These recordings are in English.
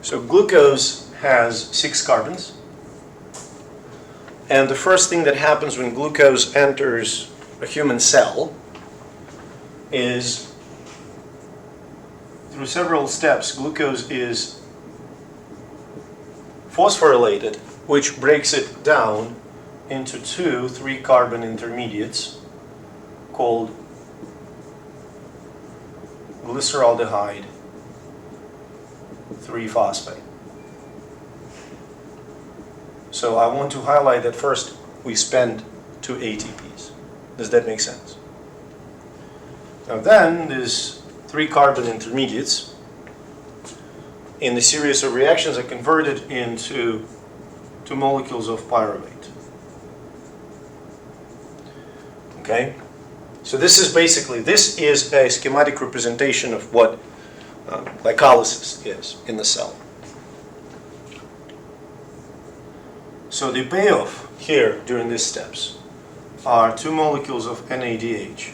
So glucose has 6 carbons. And the first thing that happens when glucose enters a human cell is, through several steps, glucose is phosphorylated, which breaks it down into 2 3-carbon intermediates called glyceraldehyde 3-phosphate. So I want to highlight that first we spend 2 ATPs. Does that make sense? Now then, these 3-carbon intermediates in the series of reactions are converted into 2 molecules of pyruvate. Okay? So this is a schematic representation of what glycolysis is in the cell. So the payoff here during these steps are 2 molecules of NADH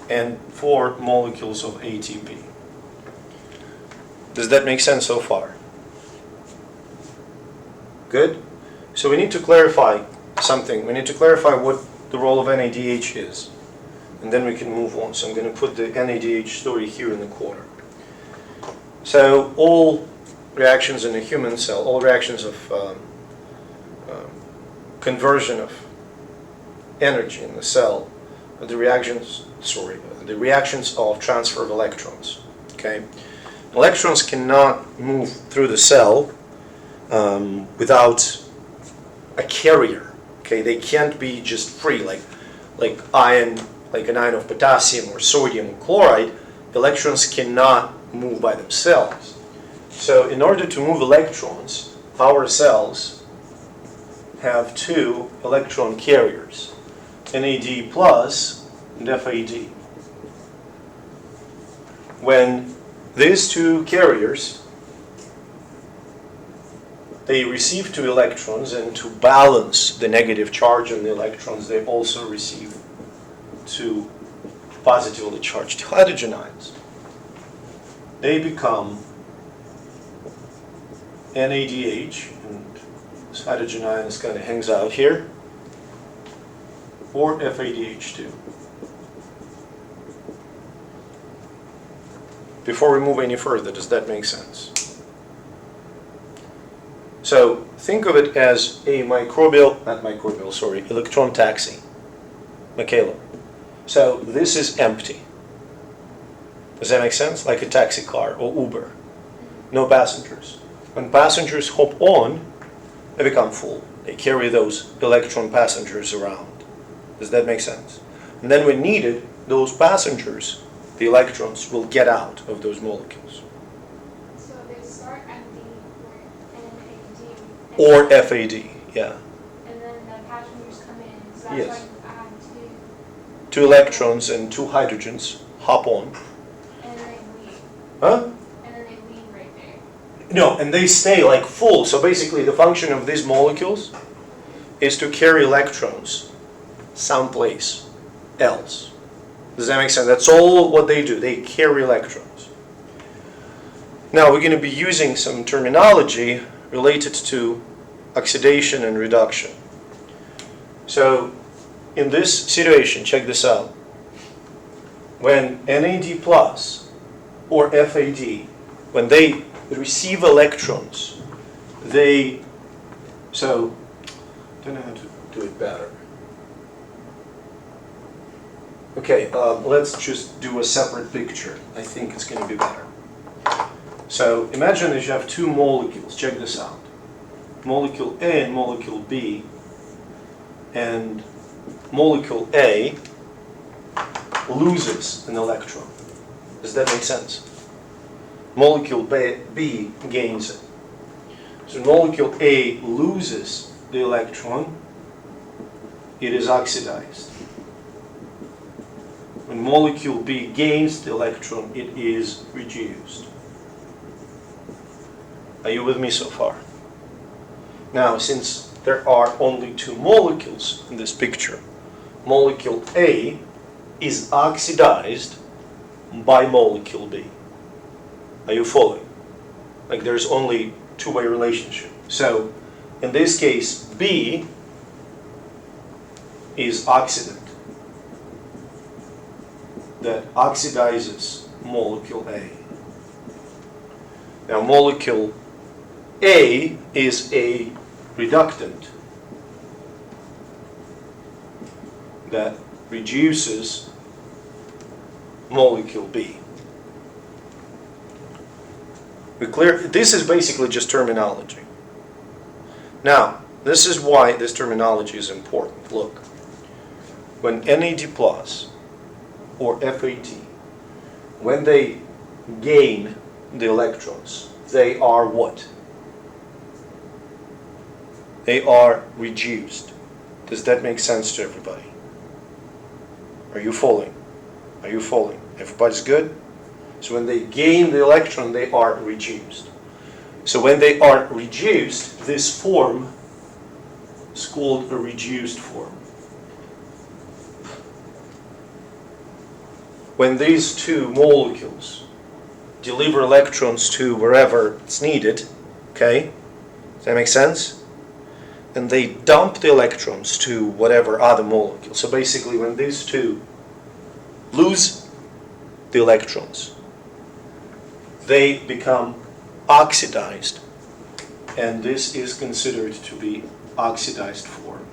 and 4 molecules of ATP. Does that make sense so far? Good? So we need to clarify something. We need to clarify what the role of NADH is. And then we can move on. So I'm going to put the NADH story here in the corner. So all reactions in a human cell, all reactions of conversion of energy in the cell, the reactions of transfer of electrons. Okay, electrons cannot move through the cell without a carrier. Okay, they can't be just free like iron, like an ion of potassium or sodium or chloride. Electrons cannot move by themselves. So in order to move electrons, our cells have 2 electron carriers, NAD plus and FAD. When these 2 carriers, they receive 2 electrons, and to balance the negative charge on the electrons, they also receive 2 positively charged hydrogen ions. They become NADH, and this hydrogen ion kind of hangs out here, or FADH2. Before we move any further, does that make sense? So think of it as a electron taxi. Michaela. So this is empty. Does that make sense? Like a taxi car or Uber. No passengers. When passengers hop on, they become full. They carry those electron passengers around. Does that make sense? And then when needed, those passengers, the electrons, will get out of those molecules. So they start empty with NAD. Or FAD, yeah. And then the passengers come in. So that's Yes. why you add 2 electrons and 2 hydrogens hop on. and then they leave. Huh? And then they leave right there. No, and they stay like full. So basically the function of these molecules is to carry electrons someplace else. Does that make sense? That's all what they do. They carry electrons. Now we're going to be using some terminology related to oxidation and reduction. So in this situation, check this out. When NAD plus or FAD, when they receive electrons, I don't know how to do it better. Okay, let's just do a separate picture. I think it's going to be better. So imagine that you have 2 molecules. Check this out. Molecule A and molecule B. And molecule A loses an electron. Does that make sense? Molecule B gains it. So molecule A loses the electron. It is oxidized. When molecule B gains the electron, it is reduced. Are you with me so far? Now, since there are only 2 molecules in this picture, molecule A is oxidized by molecule B. Are you following? Like there's only two-way relationship. So in this case, B is oxidant that oxidizes molecule A. Now molecule A is a reductant that reduces molecule B. We clear? This is basically just terminology. Now, this is why this terminology is important. Look, when NAD plus or FAT, when they gain the electrons, they are what? They are reduced. Does that make sense to everybody? Are you following? Are you following? Everybody's good? So when they gain the electron, they are reduced. So when they are reduced, this form is called a reduced form. When these two molecules deliver electrons to wherever it's needed, okay? Does that make sense? And they dump the electrons to whatever other molecule. So basically when these two lose the electrons, they become oxidized, and this is considered to be oxidized form.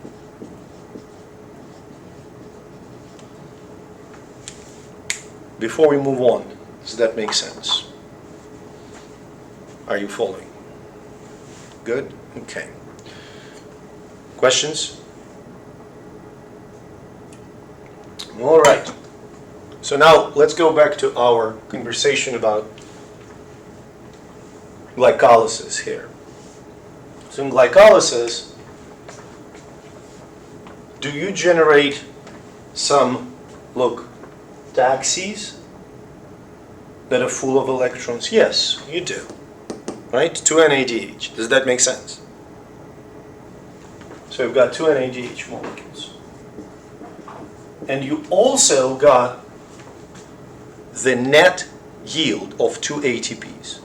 Before we move on, does that make sense? Are you following? Good? Okay. Questions? All right. So now let's go back to our conversation about glycolysis here. So in glycolysis, do you generate some, look, taxis that are full of electrons? Yes, you do. Right? 2 NADH. Does that make sense? So you've got 2 NADH molecules. And you also got the net yield of 2 ATPs.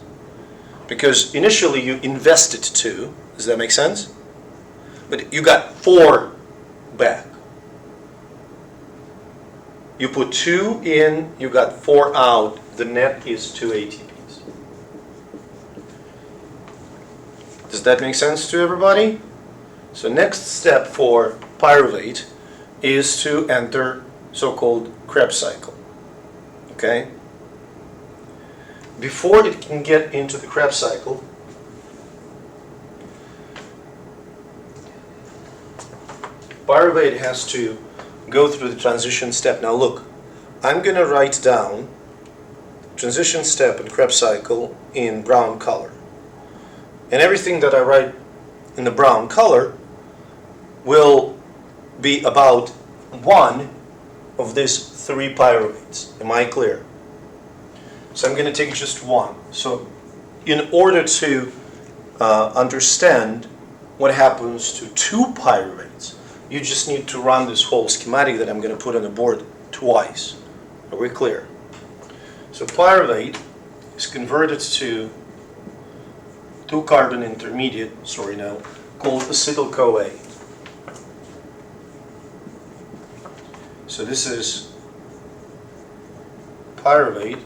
Because initially you invested 2. Does that make sense? But you got 4 back. You put 2 in, you got 4 out. The net is 2 ATPs. Does that make sense to everybody? So next step for pyruvate is to enter so-called Krebs cycle. Okay? Before it can get into the Krebs cycle, pyruvate has to go through the transition step. Now look, I'm going to write down transition step and Krebs cycle in brown color. And everything that I write in the brown color will be about one of these 3 pyruvates. Am I clear? So I'm going to take just one. So in order to understand what happens to 2 pyruvates, you just need to run this whole schematic that I'm going to put on the board twice. Are we clear? So pyruvate is converted to 2-carbon intermediate, called acetyl-CoA. So this is pyruvate.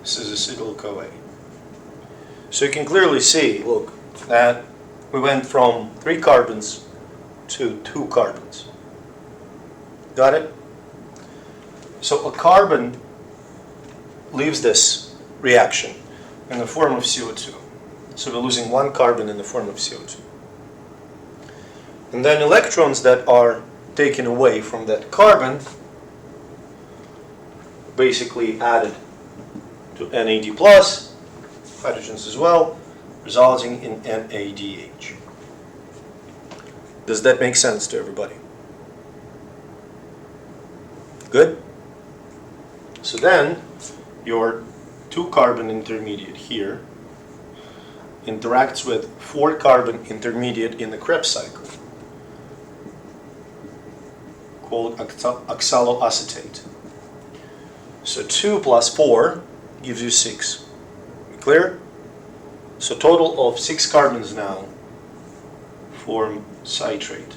This is acetyl-CoA. So you can clearly see, look, that we went from 3 carbons to 2 carbons. Got it? So a carbon leaves this reaction in the form of CO2. So we're losing 1 carbon in the form of CO2. And then electrons that are taken away from that carbon basically added to NAD+, hydrogens as well, resulting in NADH. Does that make sense to everybody? Good? So then, your 2-carbon intermediate here interacts with 4-carbon intermediate in the Krebs cycle, called oxaloacetate. So 2 plus 4 gives you 6. Clear? So total of 6 carbons now form citrate.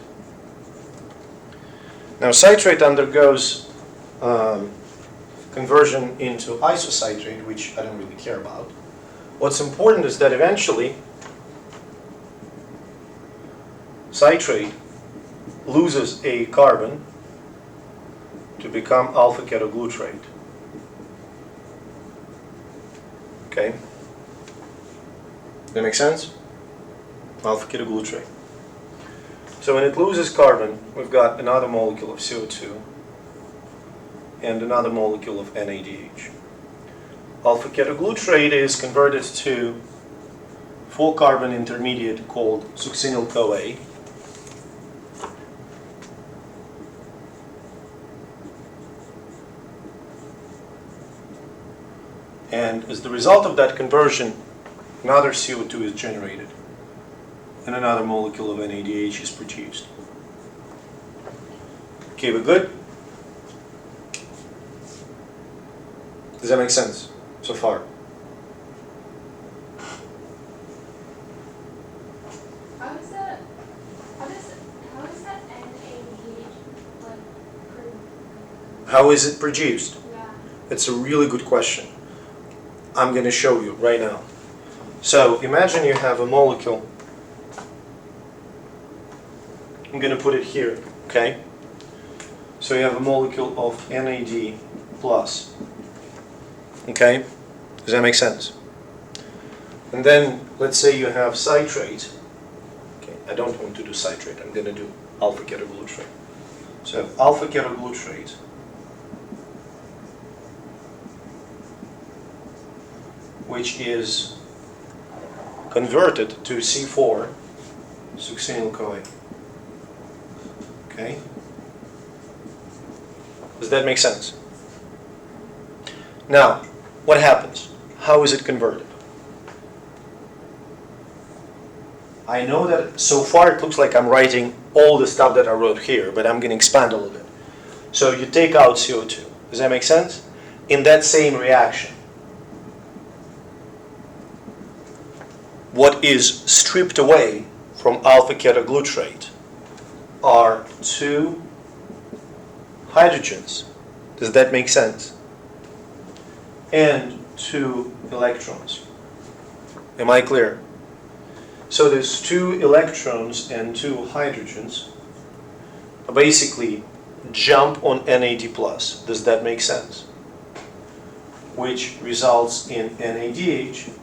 Now citrate undergoes conversion into isocitrate, which I don't really care about. What's important is that eventually citrate loses a carbon to become alpha ketoglutarate. Okay? That make sense? Alpha ketoglutarate. So when it loses carbon, we've got another molecule of CO2 and another molecule of NADH. Alpha ketoglutarate is converted to 4-carbon intermediate called succinyl-CoA. And as the result of that conversion, another CO2 is generated and another molecule of NADH is produced. Okay, we're good? Does that make sense so far? How is that NADH like produced? How is it produced? Yeah. It's a really good question. I'm going to show you right now. So imagine you have a molecule. I'm going to put it here, okay? So you have a molecule of NAD plus. Okay? Does that make sense? And then let's say you have citrate. Okay, I don't want to do citrate. I'm going to do alpha ketoglutarate. So alpha ketoglutarate which is converted to C4 succinyl-CoA. Okay? Does that make sense? Now, what happens? How is it converted? I know that so far it looks like I'm writing all the stuff that I wrote here, but I'm going to expand a little bit. So you take out CO2. Does that make sense? In that same reaction, what is stripped away from alpha ketoglutarate are 2 hydrogens. Does that make sense? And 2 electrons. Am I clear? So there's 2 electrons and 2 hydrogens basically jump on NAD+. Does that make sense? Which results in NADH,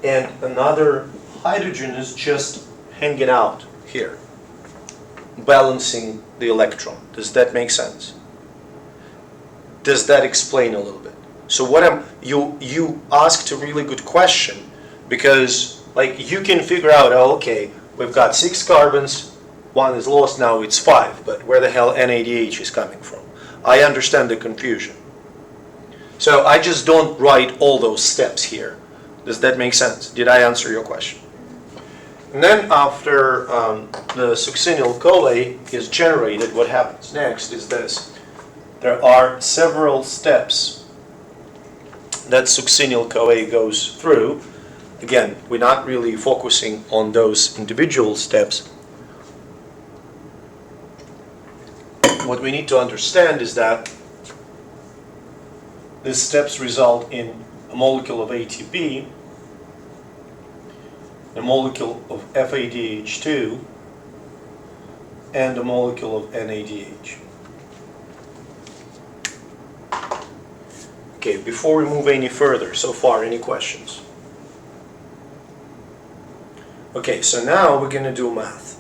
and another hydrogen is just hanging out here, balancing the electron. Does that make sense? Does that explain a little bit? So you asked a really good question, because like you can figure out, oh, okay, we've got 6 carbons, 1 is lost, now it's 5, but where the hell NADH is coming from? I understand the confusion. So I just don't write all those steps here. Does that make sense? Did I answer your question? And then after the succinyl-CoA is generated, what happens next is this. There are several steps that succinyl-CoA goes through. Again, we're not really focusing on those individual steps. What we need to understand is that these steps result in a molecule of ATP, a molecule of FADH2, and a molecule of NADH. Okay, before we move any further, so far, any questions? Okay, so now we're going to do math.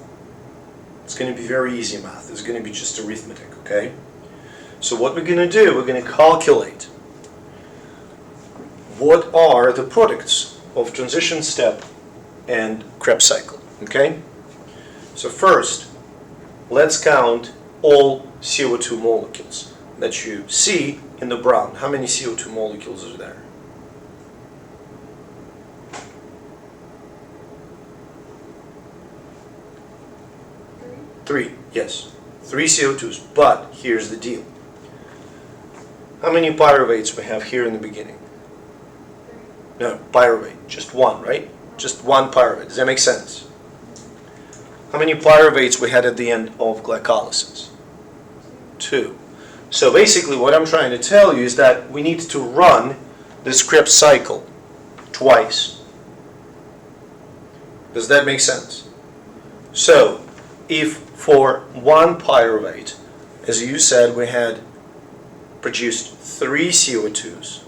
It's going to be very easy math. It's going to be just arithmetic, okay? So what we're going to do, we're going to calculate what are the products of transition step and Krebs cycle, okay? So first, let's count all CO2 molecules that you see in the brown. How many CO2 molecules are there? Three, yes. 3 CO2s, but here's the deal. How many pyruvates we have here in the beginning? No, pyruvate. Just one, right? Just one pyruvate. Does that make sense? How many pyruvates we had at the end of glycolysis? 2. So basically what I'm trying to tell you is that we need to run this Krebs cycle twice. Does that make sense? So if for one pyruvate, as you said, we had produced 3 CO2s,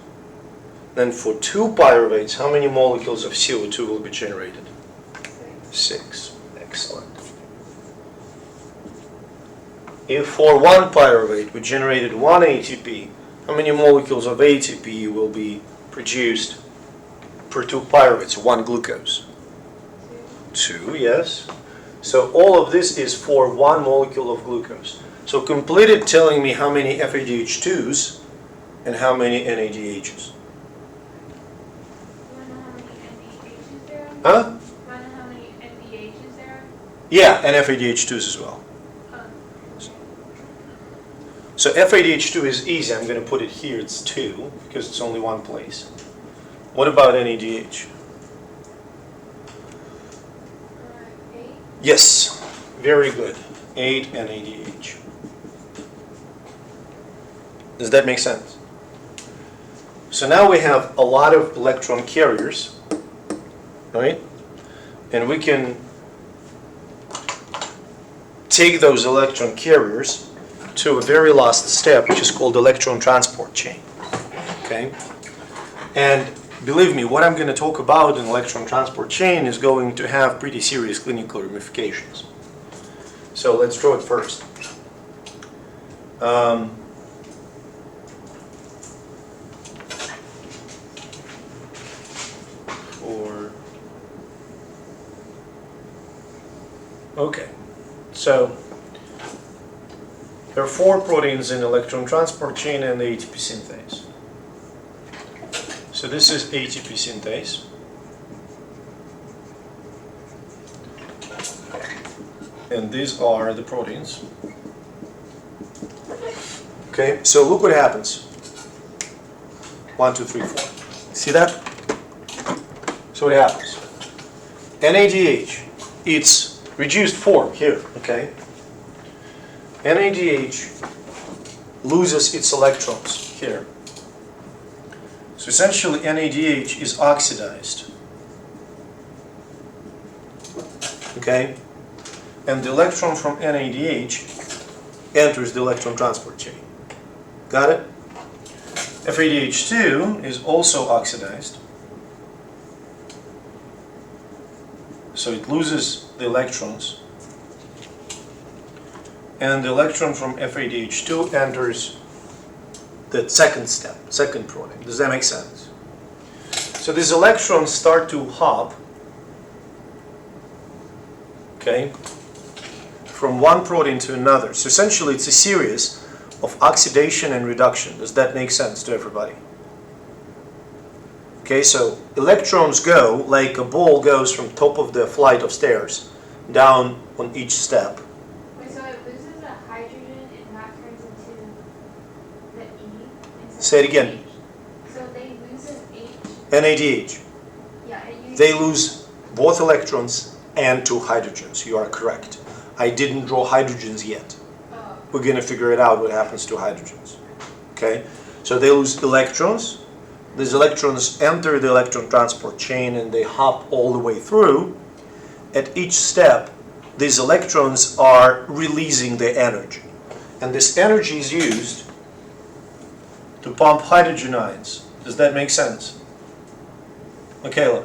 then for 2 pyruvates, how many molecules of CO2 will be generated? 6. Excellent. If for one pyruvate we generated 1 ATP, how many molecules of ATP will be produced per 2 pyruvates, 1 glucose? 2, yes. So all of this is for 1 molecule of glucose. So complete it telling me how many FADH2s and how many NADHs. Wanna know how many NPHs there are? Huh? Wanna know how many NPHs there are? Yeah, and FADH2s as well. So FADH2 is easy. I'm going to put it here. It's 2 because it's only one place. What about NADH? 8. Yes, very good. 8 NADH. Does that make sense? So now we have a lot of electron carriers, right? And we can take those electron carriers to a very last step, which is called electron transport chain. Okay? And believe me, what I'm going to talk about in electron transport chain is going to have pretty serious clinical ramifications. So let's draw it first. Okay, so there are 4 proteins in electron transport chain and the ATP synthase. So this is ATP synthase. And these are the proteins. Okay, so look what happens. 1, 2, 3, 4. See that? So what happens? NADH, it's reduced form here, okay? NADH loses its electrons here. So essentially NADH is oxidized. Okay? And the electron from NADH enters the electron transport chain. Got it? FADH2 is also oxidized. So it loses the electrons. And the electron from FADH2 enters the second step, second protein. Does that make sense? So these electrons start to hop, okay, from one protein to another. So essentially it's a series of oxidation and reduction. Does that make sense to everybody? Okay, so electrons go like a ball goes from top of the flight of stairs down on each step. Wait, so it loses a hydrogen and that turns into the E? instead Say it of again. H? So they lose an H? NADH. Yeah, and you... They lose both electrons and 2 hydrogens. You are correct. I didn't draw hydrogens yet. Oh. We're going to figure it out what happens to hydrogens. Okay? So they lose electrons. These electrons enter the electron transport chain and they hop all the way through. At each step, these electrons are releasing their energy. And this energy is used to pump hydrogen ions. Does that make sense? Michaela?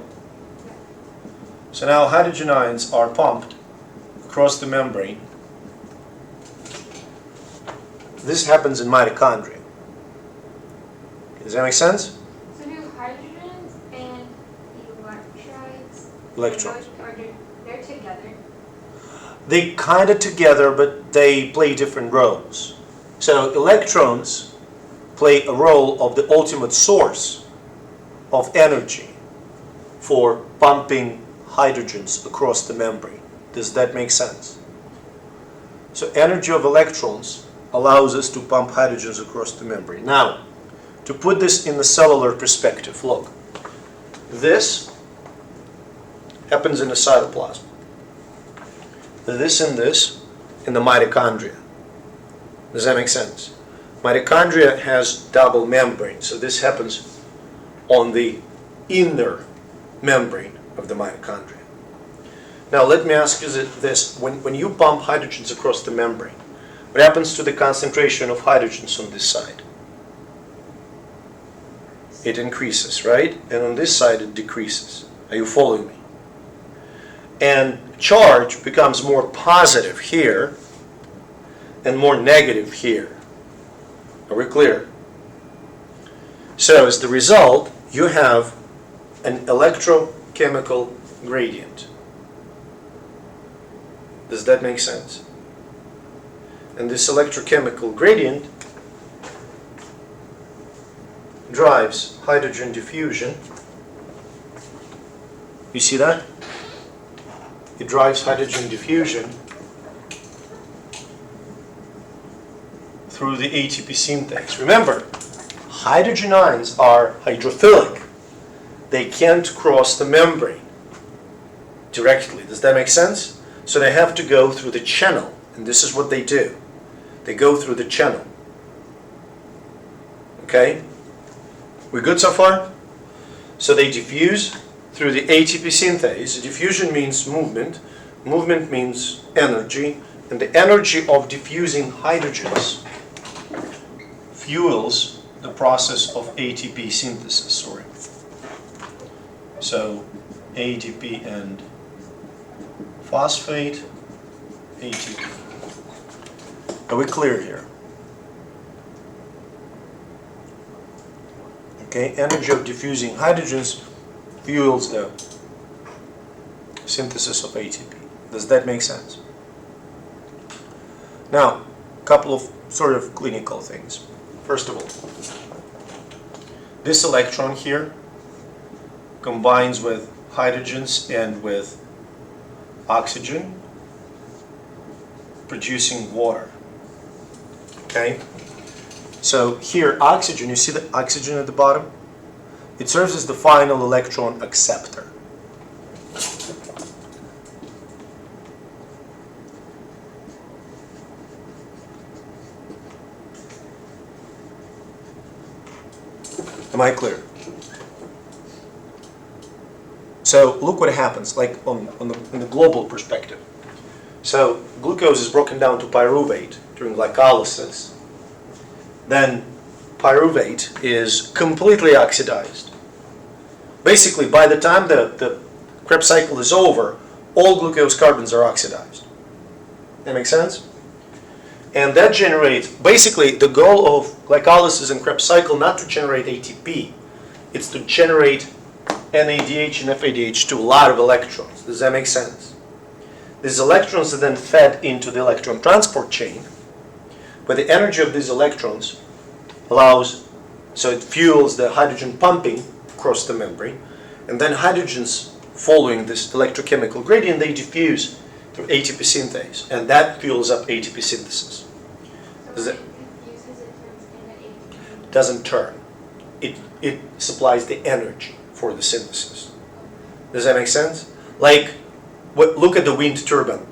So now hydrogen ions are pumped across the membrane. This happens in mitochondria. Does that make sense? So do hydrogens and Electrons. they're together? They kind of together, but they play different roles. So electrons play a role of the ultimate source of energy for pumping hydrogens across the membrane. Does that make sense? So energy of electrons allows us to pump hydrogens across the membrane. Now, to put this in the cellular perspective, look. This happens in the cytoplasm. This and this in the mitochondria. Does that make sense? Mitochondria has double membrane, so this happens on the inner membrane of the mitochondria. Now let me ask you this. When you pump hydrogens across the membrane, what happens to the concentration of hydrogens on this side? It increases, right? And on this side it decreases. Are you following me? And charge becomes more positive here and more negative here. Are we clear? So as the result, you have an electrochemical gradient. Does that make sense? And this electrochemical gradient drives hydrogen diffusion. You see that? It drives hydrogen diffusion through the ATP synthase. Remember, hydrogen ions are hydrophilic. They can't cross the membrane directly. Does that make sense? So they have to go through the channel, and this is what they do. They go through the channel. Okay? We good so far? So they diffuse through the ATP synthase. Diffusion means movement. Movement means energy. And the energy of diffusing hydrogens fuels the process of ATP synthesis. Sorry. So ATP and phosphate, ATP. Are we clear here? Okay, energy of diffusing hydrogens fuels the synthesis of ATP. Does that make sense? Now, a couple of sort of clinical things. First of all, this electron here combines with hydrogens and with oxygen, producing water. Okay? So here, oxygen, you see the oxygen at the bottom? It serves as the final electron acceptor. Am I clear? So look what happens, like in the global perspective. So glucose is broken down to pyruvate during glycolysis. Then pyruvate is completely oxidized. Basically, by the time the Krebs cycle is over, all glucose carbons are oxidized. That makes sense? And that generates, basically, the goal of glycolysis and Krebs cycle not to generate ATP, it's to generate NADH and FADH2, a lot of electrons. Does that make sense? These electrons are then fed into the electron transport chain, where the energy of these electrons allows, so it fuels the hydrogen pumping across the membrane, and then hydrogens following this electrochemical gradient, they diffuse through ATP synthase, and that fuels up ATP synthesis. So when it diffuses, it turns into ATP? Doesn't turn. It supplies the energy for the synthesis. Does that make sense? Like, look at the wind turbine.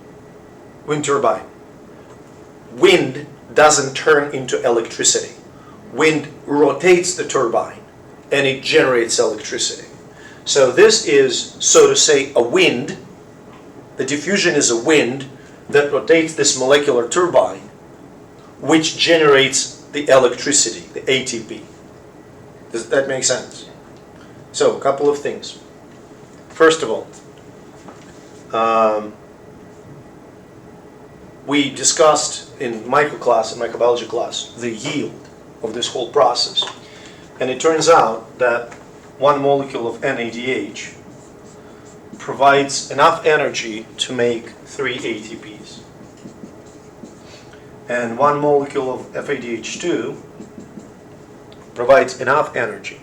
Wind turbine. Wind doesn't turn into electricity. Wind rotates the turbine and it generates electricity. So this is, so to say, a wind. The diffusion is a wind that rotates this molecular turbine, which generates the electricity, the ATP. Does that make sense? So, a couple of things. First of all, we discussed in microbiology class, the yield of this whole process. And it turns out that one molecule of NADH provides enough energy to make 3 ATPs. And one molecule of FADH2 provides enough energy,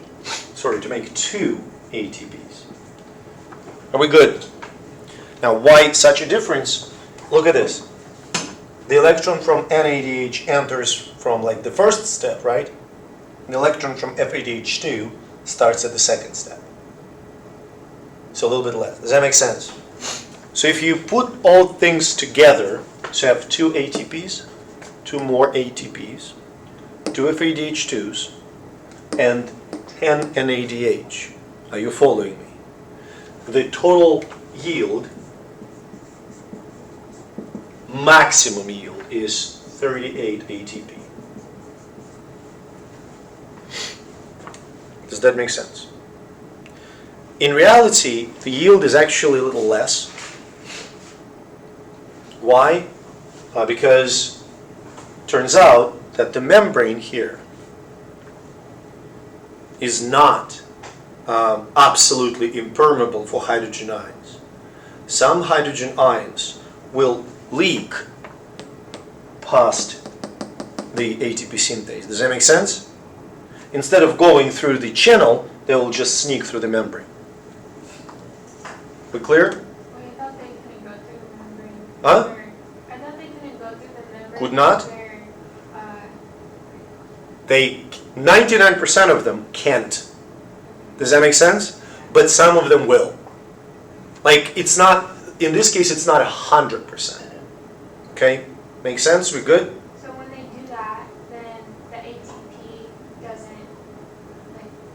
to make 2 ATPs. Are we good? Now, why such a difference? Look at this. The electron from NADH enters from like the first step, right? The electron from FADH2 starts at the second step. So a little bit less. Does that make sense? So if you put all things together, so you have 2 ATPs, 2 more ATPs, 2 FADH2s, and 10 NADH. Are you following me? The total yield, maximum yield, is 38 ATP. Does that make sense? In reality, the yield is actually a little less. Why? Because it turns out that the membrane here is not absolutely impermeable for hydrogen ions. Some hydrogen ions will leak past the ATP synthase. Does that make sense? Instead of going through the channel, they will just sneak through the membrane. We clear? Well, I thought they couldn't go through the membrane. Huh? I thought they couldn't go through the membrane. Could not? Where, 99% of them can't. Does that make sense? But some of them will. Like, it's not, in this case, it's not 100%. Okay? Make sense? We good? so when they do that, then the ATP doesn't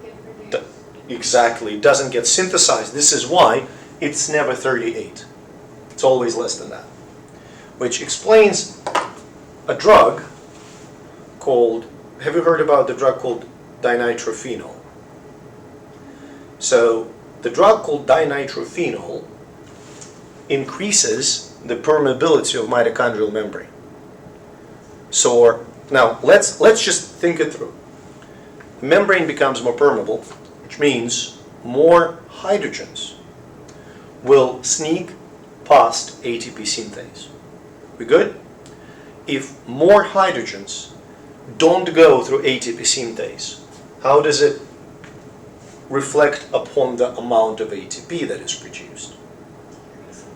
get produced. Exactly. It doesn't get synthesized. This is why it's never 38. It's always less than that. Which explains a drug called, have you heard about the drug called dinitrophenol? So the drug called dinitrophenol increases the permeability of mitochondrial membrane. So now let's just think it through. The membrane becomes more permeable, which means more hydrogens will sneak past ATP synthase. We good? If more hydrogens don't go through ATP synthase, how does it reflect upon the amount of ATP that is produced?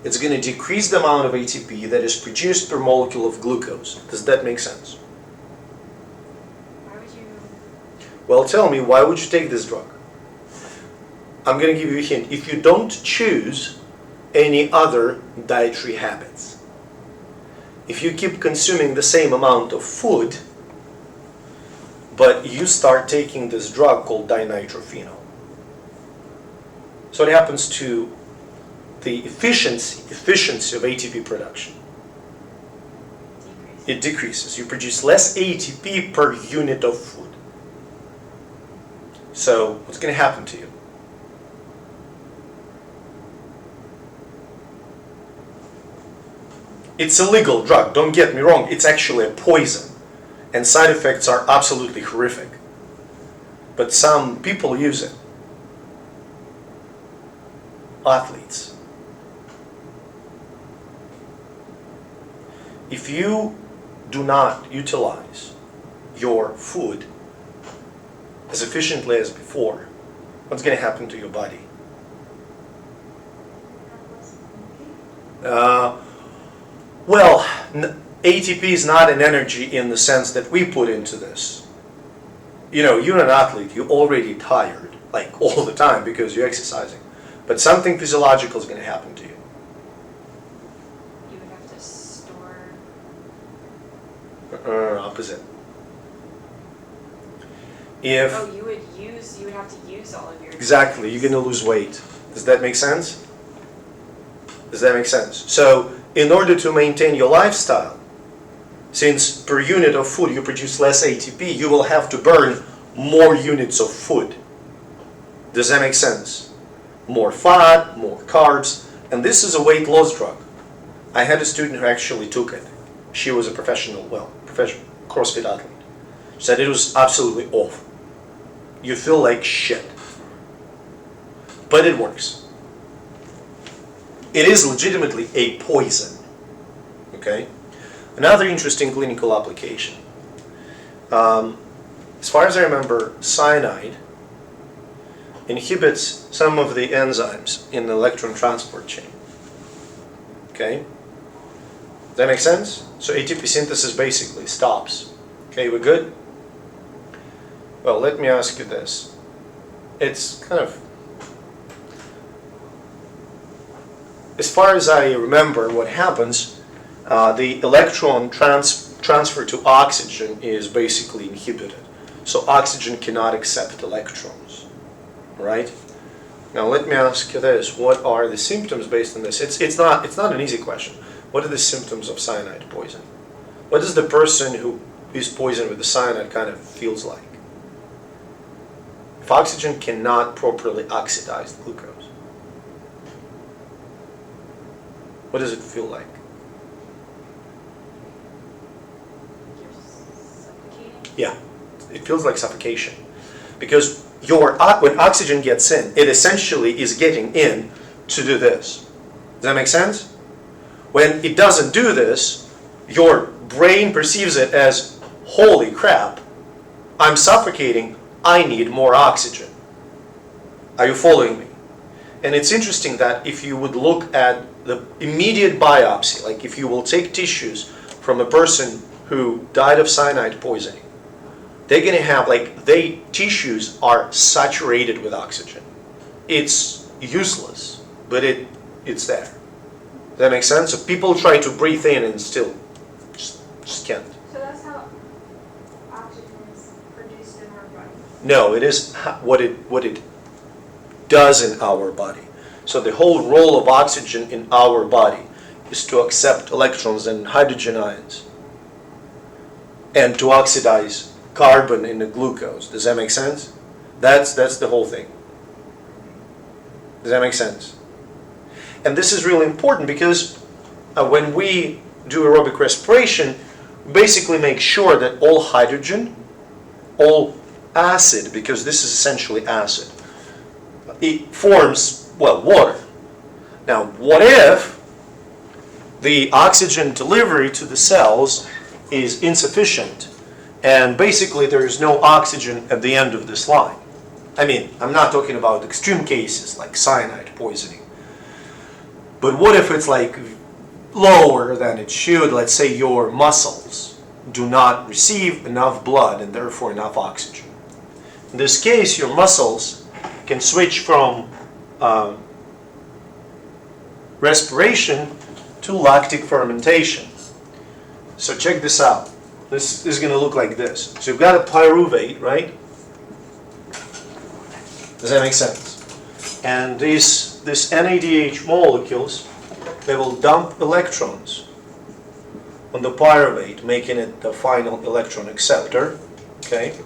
It's going to decrease the amount of ATP that is produced per molecule of glucose. Does that make sense? Why would you? Well, tell me, why would you take this drug? I'm going to give you a hint. If you don't choose any other dietary habits, if you keep consuming the same amount of food, but you start taking this drug called dinitrophenol, so what happens to the efficiency of ATP production? It decreases. You produce less ATP per unit of food. So what's going to happen to you? It's a legal drug, don't get me wrong, it's actually a poison, and side effects are absolutely horrific. But some people use it. Athletes. If you do not utilize your food as efficiently as before, what's going to happen to your body? Well, ATP is not an energy in the sense that we put into this. You know, you're an athlete, you're already tired, like all the time because you're exercising. But something physiological is going to happen to you. You would have to store. Opposite. If Oh, you would have to use all of your. exactly, you're going to lose weight. Does that make sense? Does that make sense? So, in order to maintain your lifestyle, since per unit of food you produce less ATP, you will have to burn more units of food. Does that make sense? More fat, more carbs, and this is a weight loss drug. I had a student who actually took it. She was a professional CrossFit athlete. She said it was absolutely awful. You feel like shit. But it works. It is legitimately a poison. Okay? Another interesting clinical application. As far as I remember, cyanide inhibits some of the enzymes in the electron transport chain. Okay? Does that make sense? So ATP synthesis basically stops. Okay, we're good? Well, let me ask you this. It's kind of as far as I remember, what happens, the electron transfer to oxygen is basically inhibited. So oxygen cannot accept electrons, right? Now let me ask you this: what are the symptoms based on this? It's not an easy question. What are the symptoms of cyanide poison? What does the person who is poisoned with the cyanide kind of feels like? If oxygen cannot properly oxidize the glucose, what does it feel like? You're suffocating. Yeah, it feels like suffocation, because when oxygen gets in, it essentially is getting in to do this. Does that make sense? When it doesn't do this, your brain perceives it as, holy crap, I'm suffocating, I need more oxygen. Are you following me? And it's interesting that if you would look at the immediate biopsy, like if you will take tissues from a person who died of cyanide poisoning, they're going to have, tissues are saturated with oxygen. It's useless, but it's there. Does that make sense? So people try to breathe in and still just can't. So that's how oxygen is produced in our body. No, it is what it does in our body. So the whole role of oxygen in our body is to accept electrons and hydrogen ions and to oxidize carbon in the glucose. Does that make sense? That's the whole thing. Does that make sense? And this is really important because when we do aerobic respiration, we basically make sure that all hydrogen, all acid, because this is essentially acid, it forms, water. Now, what if the oxygen delivery to the cells is insufficient and basically there is no oxygen at the end of this line? I mean, I'm not talking about extreme cases like cyanide poisoning. But what if it's lower than it should? Let's say your muscles do not receive enough blood and therefore enough oxygen. In this case, your muscles can switch from respiration to lactic fermentation. So check this out. This is going to look like this. So you've got a pyruvate, right? Does that make sense? And this NADH molecules, they will dump electrons on the pyruvate, making it the final electron acceptor. Okay?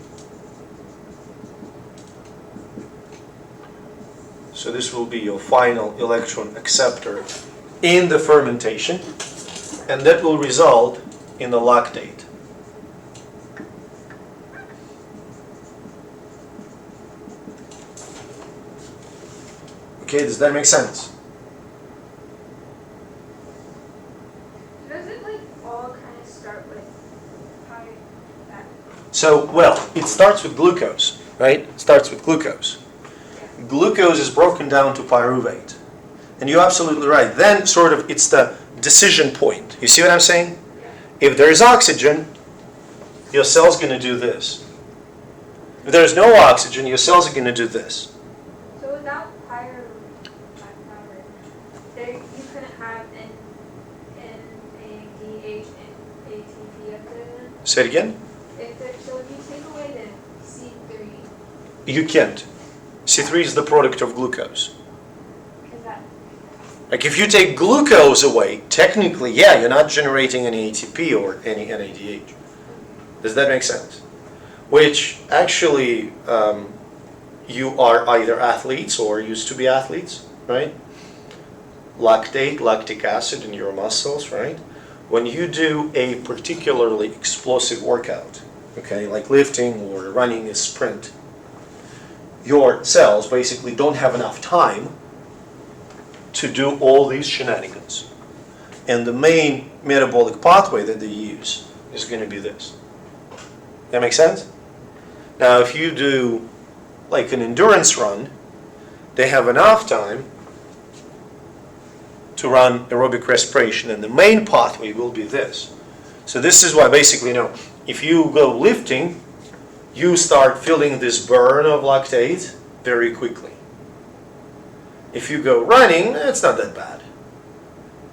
So this will be your final electron acceptor in the fermentation, and that will result in the lactate. Okay, does that make sense? Does it all kind of start with that? So, it starts with glucose, right? It starts with glucose. Glucose is broken down to pyruvate. And you're absolutely right. Then it's the decision point. You see what I'm saying? If there is oxygen, your cell's going to do this. If there's no oxygen, your cells are going to do this. So without pyruvate, you couldn't have an NADH and ATP up there? Say it again? So if you take away the C3, You can't. C3 is the product of glucose. is that If you take glucose away, technically, you're not generating any ATP or any NADH. Does that make sense? Which actually, you are either athletes or used to be athletes, right? Lactic acid in your muscles, right? When you do a particularly explosive workout, okay, like lifting or running a sprint, your cells basically don't have enough time to do all these shenanigans. And the main metabolic pathway that they use is going to be this. That make sense? Now, if you do an endurance run, they have enough time to run aerobic respiration, and the main pathway will be this. So this is why basically, if you go lifting, you start feeling this burn of lactate very quickly. If you go running, it's not that bad.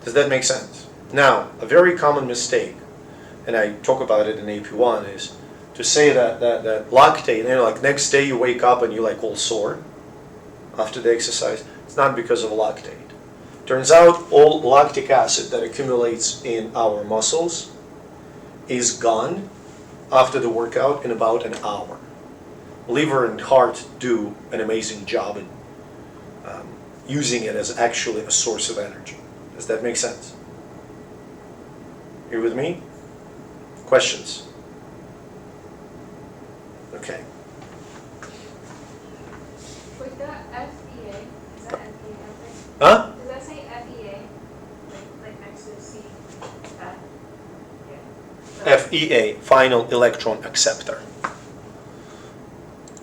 Does that make sense? Now, a very common mistake, and I talk about it in AP1, is to say that lactate, like next day you wake up and you're like all sore after the exercise. It's not because of lactate. Turns out all lactic acid that accumulates in our muscles is gone after the workout in about an hour. Liver and heart do an amazing job in using it as actually a source of energy. Does that make sense? You with me? Questions? Okay. With the FEA, is that FEA out there? Huh? Does that say FEA? Like next to C? Yeah. FEA, final electron acceptor.